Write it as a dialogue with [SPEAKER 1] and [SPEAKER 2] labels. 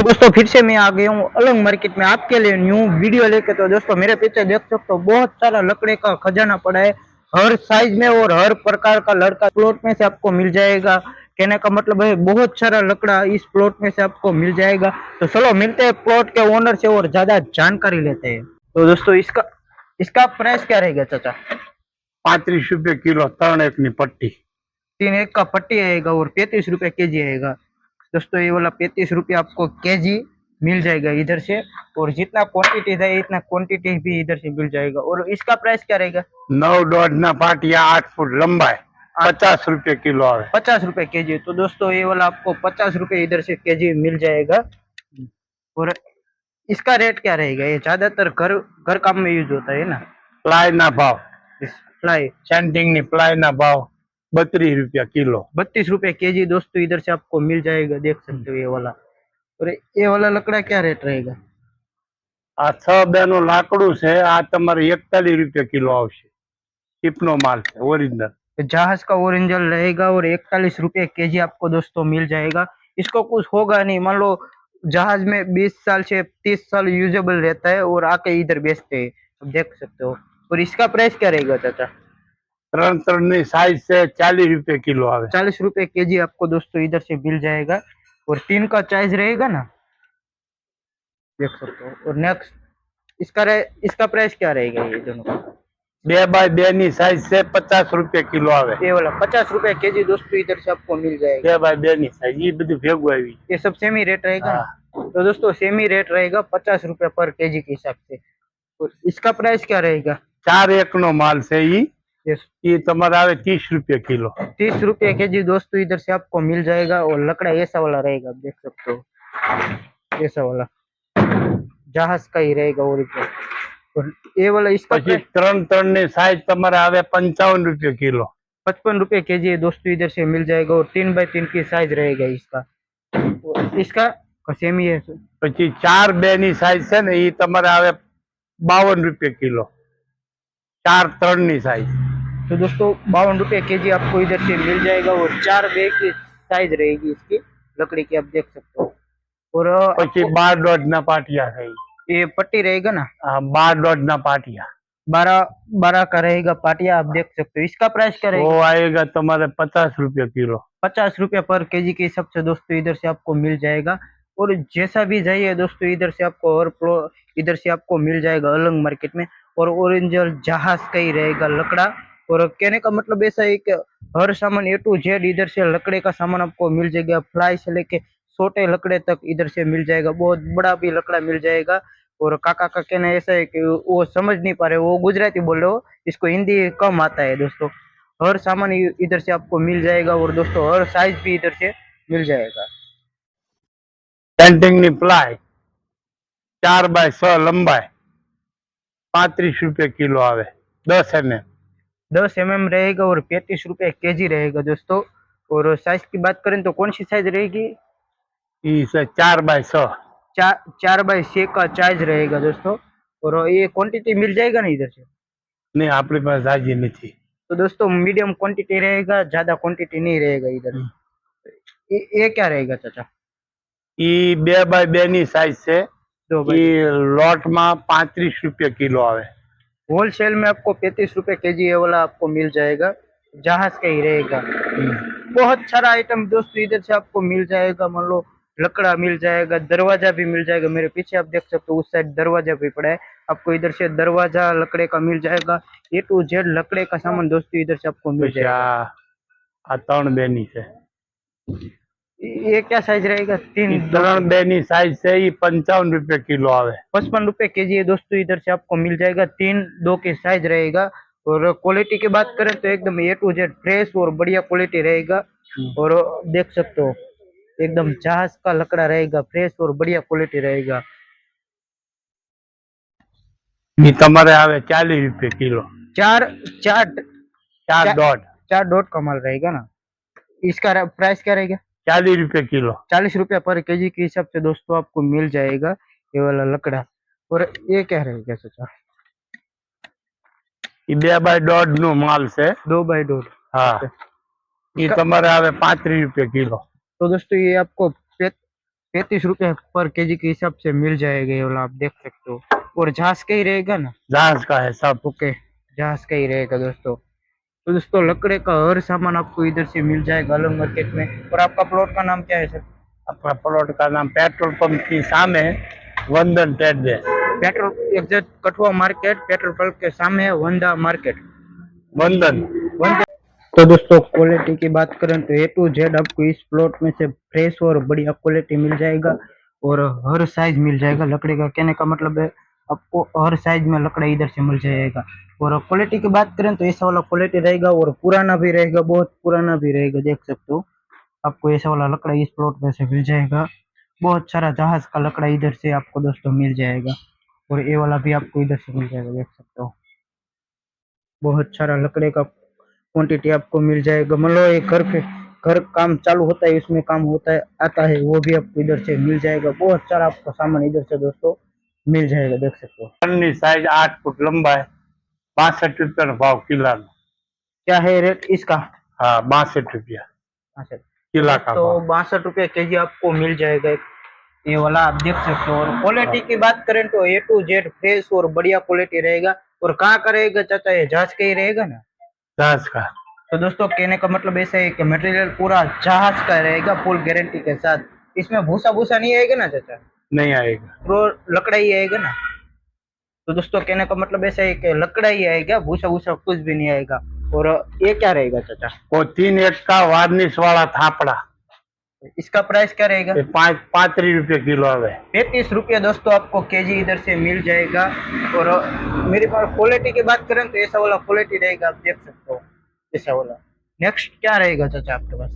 [SPEAKER 1] दोस्तों फिर से मैं आ गया हूँ अलग मार्केट में आपके लिए न्यू वीडियो लेके। तो दोस्तों मेरे पीछे देख सकते हो बहुत सारा लकड़े का खजाना पड़ा है, हर साइज में और हर प्रकार का लड़का प्लॉट में से आपको मिल जाएगा। कहने का मतलब है बहुत सारा लकड़ा इस प्लॉट में से आपको मिल जाएगा। तो चलो मिलते हैं प्लॉट के ओनर से और ज्यादा जानकारी लेते हैं। तो दोस्तों इसका इसका प्राइस क्या रहेगा चाचा?
[SPEAKER 2] 35 रुपये किलो 3 एकनी पट्टी।
[SPEAKER 1] 3 एक का पट्टी आएगा और 35 रुपये केजी आएगा। दोस्तों ये वाला 35 रुपये आपको केजी मिल जाएगा इधर से, और जितना क्वांटिटी है इतना क्वांटिटी भी इधर से मिल जाएगा। और इसका प्राइस क्या रहेगा?
[SPEAKER 2] 9 पाटिया 8 फुट लंबाई 50 रुपये किलो आवे।
[SPEAKER 1] 50 रुपये केजी। तो दोस्तों ये वाला आपको 50 रुपये इधर से केजी मिल जाएगा। और इसका रेट क्या रहेगा? ये ज्यादातर घर घर काम में यूज होता है ना।
[SPEAKER 2] प्लाई ना भाव,
[SPEAKER 1] फ्लाई
[SPEAKER 2] सेंटिंग नी प्लाई ना भाव 32 रुपया किलो।
[SPEAKER 1] 32 रुपये केजी दोस्तों इधर से आपको मिल जाएगा, देख सकते हो ये वाला। और ये वाला लकड़ा क्या रेट रहेगा?
[SPEAKER 2] आ 6 બેનું લાકડું છે, આ તમારે 41 रुपये કિલો આવશે। ટીપનો માલ છે ઓરિજિનલ।
[SPEAKER 1] जहाज का ओरिजिनल रहेगा और 41 रुपये केजी आपको दोस्तों मिल जाएगा। इसको कुछ होगा नहीं, मान लो जहाज में 20 साल से 30 साल यूजेबल रहता है और आके इधर बेचते हैं, आप देख सकते हो। और इसका प्राइस क्या रहेगा चाचा?
[SPEAKER 2] 3 साइज से 40 रुपये किलो आवे।
[SPEAKER 1] 40 रुपये केजी आपको दोस्तों इधर से मिल जाएगा। और 3 का चार्ज रहेगा ना, देख सकते हो। और नेक्स्ट इसका प्राइस क्या रहेगा ये दोनों का?
[SPEAKER 2] 2x2 साइज से 50 रुपये किलो आवे।
[SPEAKER 1] ये वाला 50 रुपये केजी दोस्तों इधर से आपको मिल जाएगा।
[SPEAKER 2] 2x2 साइज ये બધું ભેગું આવી।
[SPEAKER 1] ये सब सेमी रेट रहेगा ना? तो दोस्तों सेमी रेट रहेगा 50 रुपये पर केजी के हिसाब से। और इसका प्राइस क्या रहेगा?
[SPEAKER 2] 4 એકનો માલ છે
[SPEAKER 1] यस,
[SPEAKER 2] ये તમારે આવે 30 रुपये किलो।
[SPEAKER 1] 30 रुपये केजी दोस्तों इधर से आपको मिल जाएगा। और लकड़ा ऐसा वाला रहेगा, आप देख सकते हो, ऐसा वाला जहाज का ही रहेगा ओरिजिनल। और ये वाला इसका
[SPEAKER 2] પછી 3 સાइज તમારે આવે 55 रुपये किलो।
[SPEAKER 1] 55 रुपये केजी दोस्तों इधर से मिल जाएगा। और 3x3 की साइज रहेगा इसका। और इसका सेमी है।
[SPEAKER 2] પછી 4x2 साइज છે ને એ તમારે આવે 52 रुपये किलो। 4x3 size.
[SPEAKER 1] तो दोस्तों 52 रुपये केजी आपको इधर से मिल जाएगा। और 4 बैग की साइज रहेगी इसकी लकड़ी की, आप देख सकते हो। और
[SPEAKER 2] પછી 12 પાટિયા છે
[SPEAKER 1] ये पट्टी रहेगा ना,
[SPEAKER 2] 12 પાટિયા
[SPEAKER 1] 12 का रहेगा पाटिया, आप देख सकते हो। इसका प्राइस क्या
[SPEAKER 2] वो
[SPEAKER 1] रहेगा?
[SPEAKER 2] आएगा तुम्हारे 50 रुपये किलो।
[SPEAKER 1] 50 रुपये पर केजी के हिसाब से दोस्तों इधर से आपको मिल जाएगा। और जैसा भी चाहिए दोस्तों इधर से आपको, और इधर से आपको मिल जाएगा अलग मार्केट में। और ओरिजिनल जहाज का ही रहेगा लकड़ा। और कहने का मतलब ऐसा है कि हर सामान A to Z इधर से लकड़े का सामान आपको मिल जाएगा। फ्लाई से लेके छोटे लकड़े तक इधर से मिल जाएगा, बहुत बड़ा भी लकड़ा मिल जाएगा। और काका का कहना ऐसा है कि वो समझ नहीं पा रहे, वो गुजराती बोल रहे हो, इसको हिंदी कम आता है दोस्तों। हर सामान इधर से आपको मिल जाएगा। और दोस्तों हर साइज भी इधर से मिल जाएगा।
[SPEAKER 2] पेंटिंग नी प्लाई 4x6 लंबाई 35 रुपये किलो आवे। 10 mm।
[SPEAKER 1] 10 mm रहेगा और 35 रुपये केजी रहेगा दोस्तों। और साइज की बात करें तो कौन सी साइज रहेगी?
[SPEAKER 2] ये 4x6।
[SPEAKER 1] 4x6 का साइज रहेगा दोस्तों। और ये क्वांटिटी मिल जाएगा ना इधर से?
[SPEAKER 2] नहीं अपने पास हाजी नहीं।
[SPEAKER 1] तो दोस्तों मीडियम क्वांटिटी रहेगा, ज्यादा क्वांटिटी नहीं रहेगा इधर। ये क्या रहेगा चाचा?
[SPEAKER 2] ये 2x2 साइज से
[SPEAKER 1] 2
[SPEAKER 2] ये लॉट में 35 रुपये किलो आवे।
[SPEAKER 1] होलसेल में आपको 35 रुपये केजी ये वाला आपको मिल जाएगा, जहाज का ही रहेगा। बहुत सारा आइटम दोस्तों इधर से आपको मिल जाएगा। मान लो लकड़ा मिल जाएगा, दरवाजा भी मिल जाएगा। मेरे पीछे आप देख सकते हो उस साइड दरवाजा भी पड़ा है, आपको इधर से दरवाजा लकड़े का मिल जाएगा। A to Z लकड़े का सामान दोस्तों इधर से आपको मिल
[SPEAKER 2] પછી
[SPEAKER 1] जाएगा।
[SPEAKER 2] આ 3x2 છે।
[SPEAKER 1] ये क्या साइज रहेगा?
[SPEAKER 2] 3x2 साइज से ये 55 रुपये किलो आवे।
[SPEAKER 1] 55 रुपये केजी है दोस्तों इधर से आपको मिल जाएगा। 3-2 के साइज रहेगा। और क्वालिटी की बात करें तो एकदम A to Z फ्रेश और बढ़िया क्वालिटी रहेगा। और देख सकते हो एकदम जहाज का लकड़ा रहेगा, फ्रेश और बढ़िया क्वालिटी रहेगा।
[SPEAKER 2] ये तुम्हारे आवे 40 रुपये किलो।
[SPEAKER 1] चार चार
[SPEAKER 2] 4 डॉट
[SPEAKER 1] 4 डॉट का माल रहेगा ना। इसका प्राइस क्या रहेगा?
[SPEAKER 2] 40 रुपये किलो।
[SPEAKER 1] 40 रुपये पर केजी के हिसाब से दोस्तों आपको मिल जाएगा ये वाला लकड़ा। और ये क्या रहेगा चाचा?
[SPEAKER 2] ये 2x1.5 नो माल से
[SPEAKER 1] 2x2।
[SPEAKER 2] हाँ ये तुम्हारे आवे 35 रुपये किलो।
[SPEAKER 1] तो दोस्तों ये आपको ₹35 पर केजी के हिसाब से मिल जाएगा ये वाला, आप देख सकते हो। और झांस का ही रहेगा ना?
[SPEAKER 2] जहाज का है सब।
[SPEAKER 1] ओके, झांस का ही रहेगा दोस्तों। तो दोस्तों लकड़े का हर सामान आपको इधर से मिल जाएगा अलग मार्केट में। और आपका प्लॉट का नाम क्या है सर?
[SPEAKER 2] अपना प्लॉट का नाम पेट्रोल पंप की सामने वंदन traders.
[SPEAKER 1] Petrol exact Kathua market, petrol pump के सामने है वंदा मार्केट।
[SPEAKER 2] वंदन।
[SPEAKER 1] वंदा। तो दोस्तों क्वालिटी की बात करें तो A to Z आपको इस प्लॉट में से फ्रेश और बढ़िया क्वालिटी मिल जाएगा। और हर साइज मिल जाएगा लकड़ी का, कहने का मतलब है आपको हर साइज में लकड़ा इधर से मिल जाएगा। और क्वालिटी की बात करें तो ऐसा वाला क्वालिटी रहेगा और पुराना भी रहेगा, बहुत पुराना भी रहेगा, देख सकते हो। आपको ऐसा वाला लकड़ा इस प्लॉट में से मिल जाएगा। बहुत सारा जहाज का लकड़ा इधर से आपको दोस्तों मिल जाएगा। और ये वाला भी आपको इधर से मिल जाएगा, देख सकते हो। बहुत सारा लकड़े का क्वांटिटी आपको मिल जाएगा। मतलब ये घर काम चालू होता है, इसमें काम होता है आता है, वो भी आपको इधर से मिल जाएगा। बहुत सारा आपको सामान इधर से दोस्तों मिल जाएगा, देख सकते हो।
[SPEAKER 2] ની સાઈઝ 8 ફૂટ લંબાઈ, 62 રૂપિયાનો ભાવ કિલ્લાનો।
[SPEAKER 1] क्या है रेट इसका?
[SPEAKER 2] हाँ, 62 रुपया
[SPEAKER 1] हाँ सर।
[SPEAKER 2] किला का
[SPEAKER 1] तो
[SPEAKER 2] भाव।
[SPEAKER 1] 62 रुपये केजी आपको मिल जाएगा ये वाला, आप देख सकते हो। और क्वालिटी की बात करें तो A to Z फ्रेश और बढ़िया क्वालिटी रहेगा। और कहाँ का रहेगा चाचा? ये जहाज का ही रहेगा ना?
[SPEAKER 2] जहाज का।
[SPEAKER 1] तो दोस्तों कहने का मतलब ऐसा है कि मटेरियल पूरा जहाज का रहेगा, फुल गारंटी के साथ। इसमें भूसा भूसा नहीं आएगा ना चाचा?
[SPEAKER 2] नहीं आएगा।
[SPEAKER 1] तो लकड़ा ही आएगा ना? तो दोस्तों कहने का मतलब ऐसा है कि लकड़ा ही आएगा, भूसा भूसा कुछ भी नहीं आएगा। और ये क्या रहेगा चाचा?
[SPEAKER 2] वो 3 एक का वार्निश वाला थापड़ा,
[SPEAKER 1] इसका प्राइस क्या रहेगा?
[SPEAKER 2] ये 35 रुपये किलो आवे।
[SPEAKER 1] 35 रुपये दोस्तों आपको केजी इधर से मिल जाएगा। और मेरे पास क्वालिटी की बात करें तो ऐसा वाला क्वालिटी रहेगा, आप देख सकते हो ऐसा वाला। नेक्स्ट क्या रहेगा चाचा आपके पास?